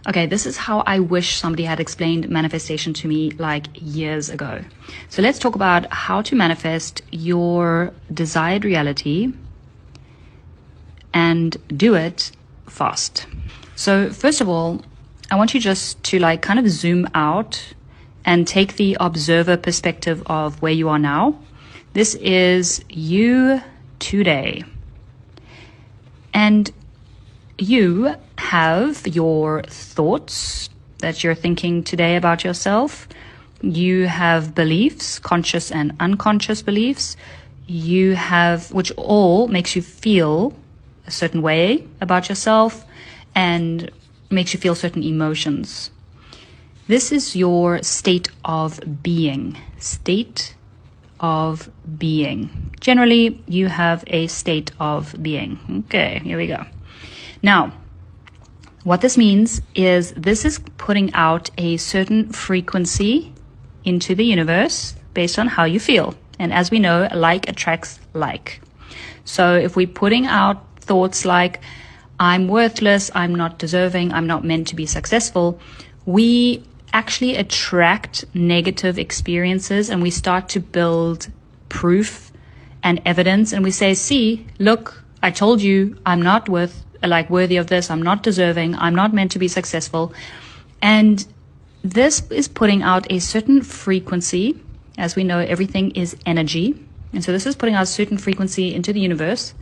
Okay, this is how I wish somebody had explained manifestation to me like years ago. So let's talk about how to manifest your desired reality and do it fast. So first of all, I want you just to like kind of zoom out and take the observer perspective of where you are now. This is you today. And you have your thoughts that you're thinking today about yourself. You have beliefs, conscious and unconscious beliefs. You have, which all makes you feel a certain way about yourself and makes you feel certain emotions. This is your state of being. State of being. Generally, you have a state of being. Okay, here we go. Now, what this means is this is putting out a certain frequency into the universe based on how you feel. And as we know, like attracts like. So if we're putting out thoughts like, I'm worthless, I'm not deserving, I'm not meant to be successful, we actually attract negative experiences and we start to build proof and evidence. And we say, see, look, I told you I'm not worthy of this, I'm not deserving, I'm not meant to be successful. And this is putting out a certain frequency. As we know, everything is energy. And so this is putting out a certain frequency into the universe.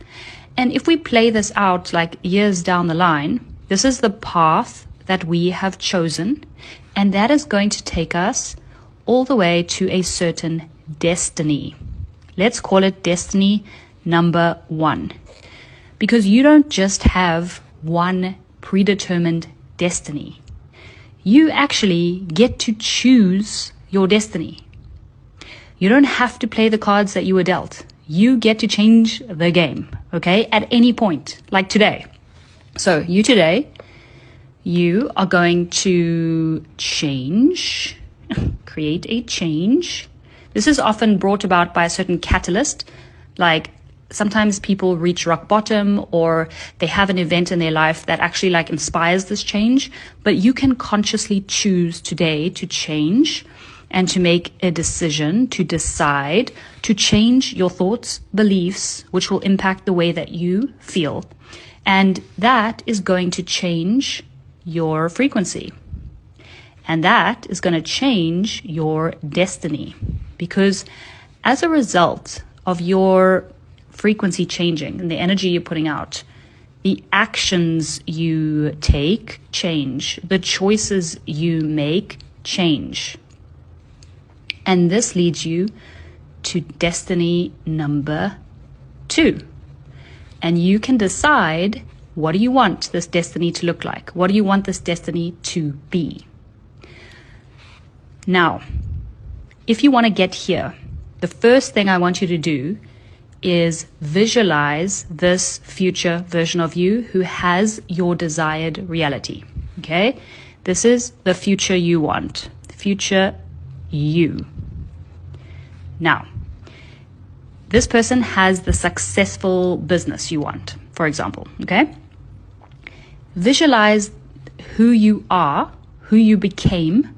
And if we play this out like years down the line, this is the path that we have chosen. And that is going to take us all the way to a certain destiny. Let's call it destiny number 1. Because you don't just have one predetermined destiny. You actually get to choose your destiny. You don't have to play the cards that you were dealt. You get to change the game, okay? At any point, like today. So you today, you are going to change, create a change. This is often brought about by a certain catalyst, like sometimes people reach rock bottom or they have an event in their life that actually like inspires this change, but you can consciously choose today to change and to make a decision, to decide, to change your thoughts, beliefs, which will impact the way that you feel. And that is going to change your frequency. And that is going to change your destiny. Because as a result of your frequency changing and the energy you're putting out, the actions you take change, the choices you make change. And this leads you to destiny number 2. And you can decide, what do you want this destiny to look like? What do you want this destiny to be? Now, if you want to get here, the first thing I want you to do is visualize this future version of you who has your desired reality. Okay? This is the future you want. Future you. Now, this person has the successful business you want, for example. Okay? Visualize who you are, who you became,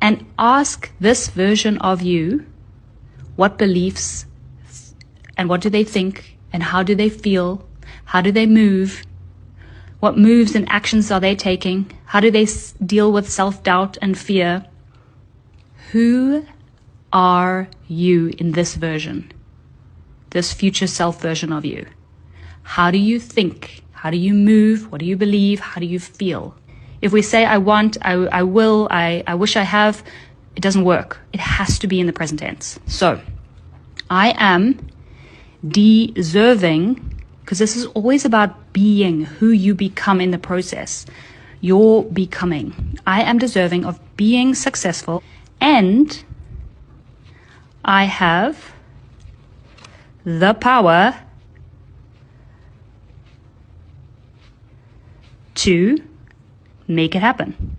and ask this version of you what beliefs and what do they think and how do they feel, how do they move, what moves and actions are they taking, how do they deal with self-doubt and fear. Who are you in this version, this future self version of you? How do you think? How do you move? What do you believe? How do you feel? If we say, I want, I will, I wish I have, it doesn't work. It has to be in the present tense. So, I am deserving, because this is always about being, who you become in the process. You're becoming. I am deserving of being successful, and I have the power to make it happen.